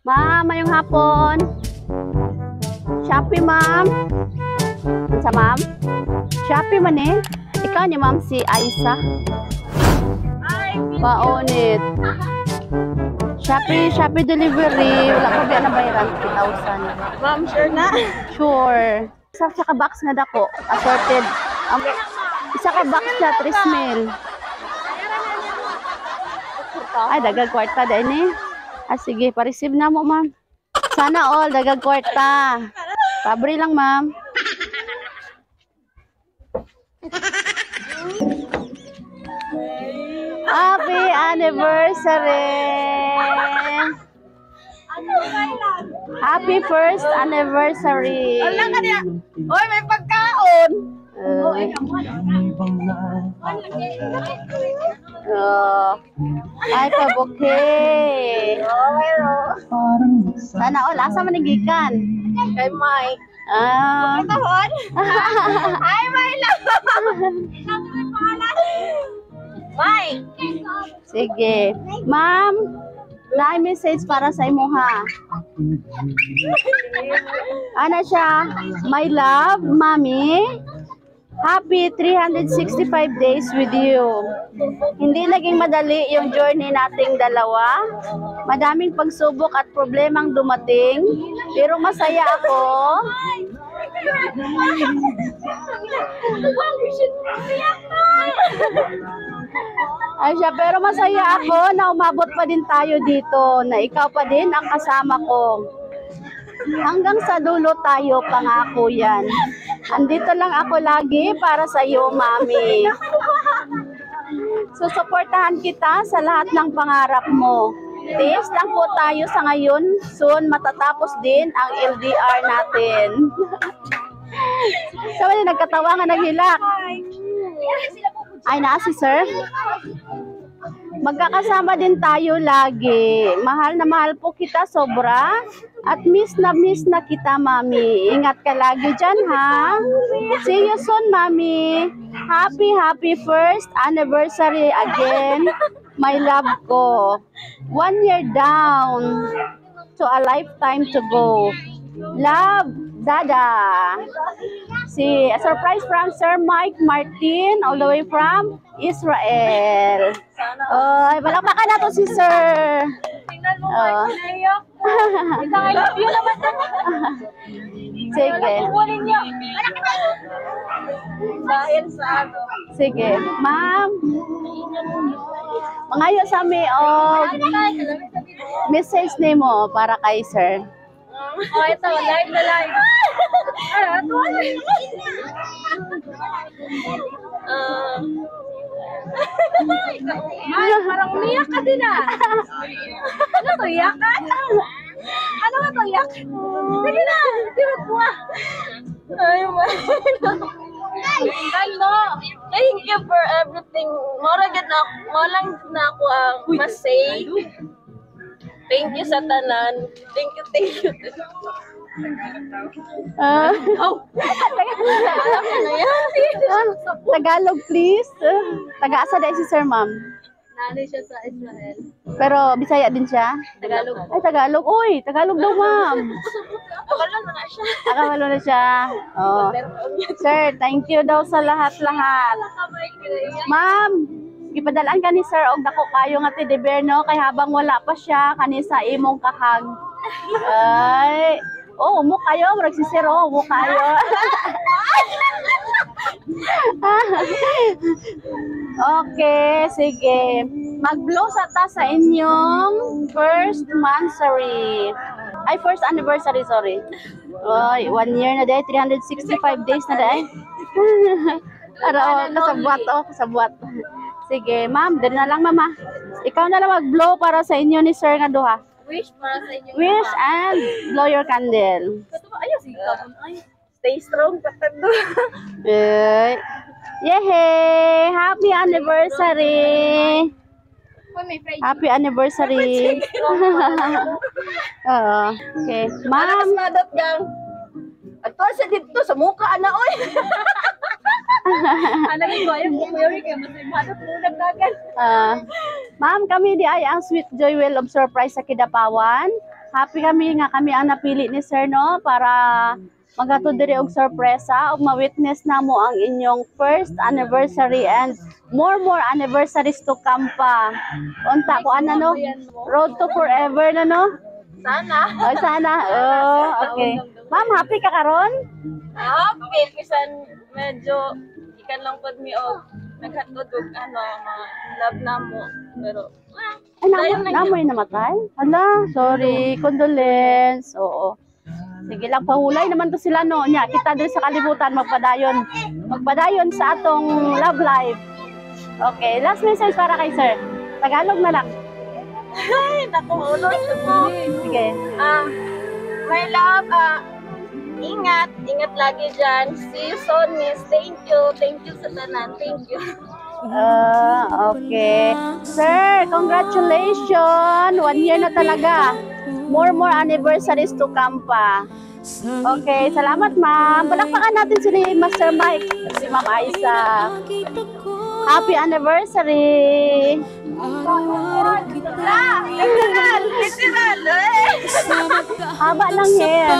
Ma'am, mayong hapon. Shopee, ma'am. Sa ma'am? Shopee man eh. Ikaw niya, ma'am, si Aisa. Paonit. Shopee delivery. Wala ko biya na bayaran. 3,000. Ma'am, sure na? Sure. Isa ka box nga dako. Assorted. Isa ka box na 3 mil. Ay, dagag kwarta din eh. Sige, pa-receive na mo, ma'am. Sana all, dagag kwarta. Pabre lang, ma'am. Happy anniversary! Happy first anniversary! Wala ka niya! Oy, may pagkaon! Ay, kabuke. Sana all, asa manigikan? Kay Mike. Tahon? Ay, may lang! Mike! Sige. Ma'am, na message para sa imo ha. Ano siya? My love, mommy. Happy 365 days with you. Hindi naging madali yung journey nating dalawa. Madaming pagsubok at problemang dumating. Pero masaya ako. Ay siya, pero masaya ako na umabot pa din tayo dito. Na ikaw pa din ang kasama ko. Hanggang sa dulo tayo, pangako yan. Andito lang ako lagi para sa iyo, mami. Susuportahan kita sa lahat ng pangarap mo. Tiis lang po tayo sa ngayon. Soon matatapos din ang LDR natin. Sabi nagkatawa nga naghilak. Ay, naa si sir. Magkakasama din tayo lagi. Mahal na mahal po kita sobra. At miss na kita, mami. Ingat ka lagi dyan, ha? See you soon, mami. Happy first anniversary again. My love ko. 1 year down to a lifetime to go. Love, Dada. Si a surprise from Sir Mike Martin all the way from Israel. Ay, palakpakan na to si Sir. Tingnan mo, Mike, naiyak. Isang I love you naman. Sige. Kukunin niyo. Dahil sa ano. Sige. Ma'am. Mangayo sa mi og message nimo para kay Sir. Oh, ito, live na live. Parang umiyak ka din ah. Ano to, iyakan? Ano nga to, iyak? Sige na, tiwag mo ah. Ay, thank you for everything. Malang na ako ang masay. Thank you sa tanan. Thank you. Tagalog, please. Taga-asa dahil si Sir, ma'am. Nani siya sa Israel. Pero Bisaya din siya? Tagalog. Ay, Tagalog. Uy, Tagalog daw, ma'am. Tagalog na siya. Akabalo na siya. Oh. Sir, thank you daw sa lahat-lahat. Ma'am, ipadalaan ka ni Sir og dako kayo nga teddy no kay habang wala pa siya kani sa imong kahag. Ay, oh, mo kayo, murag si Sir, oh, mo kayo. Okay, sige. Mag-blow sa ta sa inyong first monthsary. Ay, first anniversary, sorry. Oy, 1 year na day, 365 days na day. Araw, kasabwat. Sige, ma'am, dali na lang, mama. Ikaw na lang mag-blow para sa inyo ni Sir nga duha. Wish para sa inyo. Wish and blow your candle. Ayaw, ay. Stay strong, patando. Yay! Happy anniversary! Happy anniversary! Okay. Ma'am! Madot gang. Ato sa dito sa mukha na, oy. Ano yung bayang kumuyori kayo? Madot muna dagan. Ma'am, kami di ay ang Sweet Joy Well of Surprise sa Kidapawan. Happy kami nga kami ang napili ni Sir no para maghatod diri og sorpresa ug ma-witness namo ang inyong first anniversary and more anniversaries to come pa. Unta ko ano no? Road to forever na no? Sana. Oh, sana. Oh, okay. Ma'am, happy ka karon? Happy. Bisan medyo ikan lang pod mi og naghatod og ano, mga love na mo. Pero, Ay, namoy namatay? Hala, sorry. Condolence. Oo. Sige lang, pahulay naman to sila no. Nya, kita din sa kalibutan magpadayon. Magpadayon sa atong love life. Okay, last message para kay Sir. Tagalog na lang. ay, naku, ulos mo. Sige. My love, ingat lagi dyan. See you soon, miss. Thank you sa tanan. Thank you. Okay. Sir, congratulations. 1 year na talaga. More anniversaries to come pa. Okay, salamat ma'am. Palakpakan natin si Master Mike, si Ma'am Aisa. Happy anniversary. Literal, literal. Haba ng hair.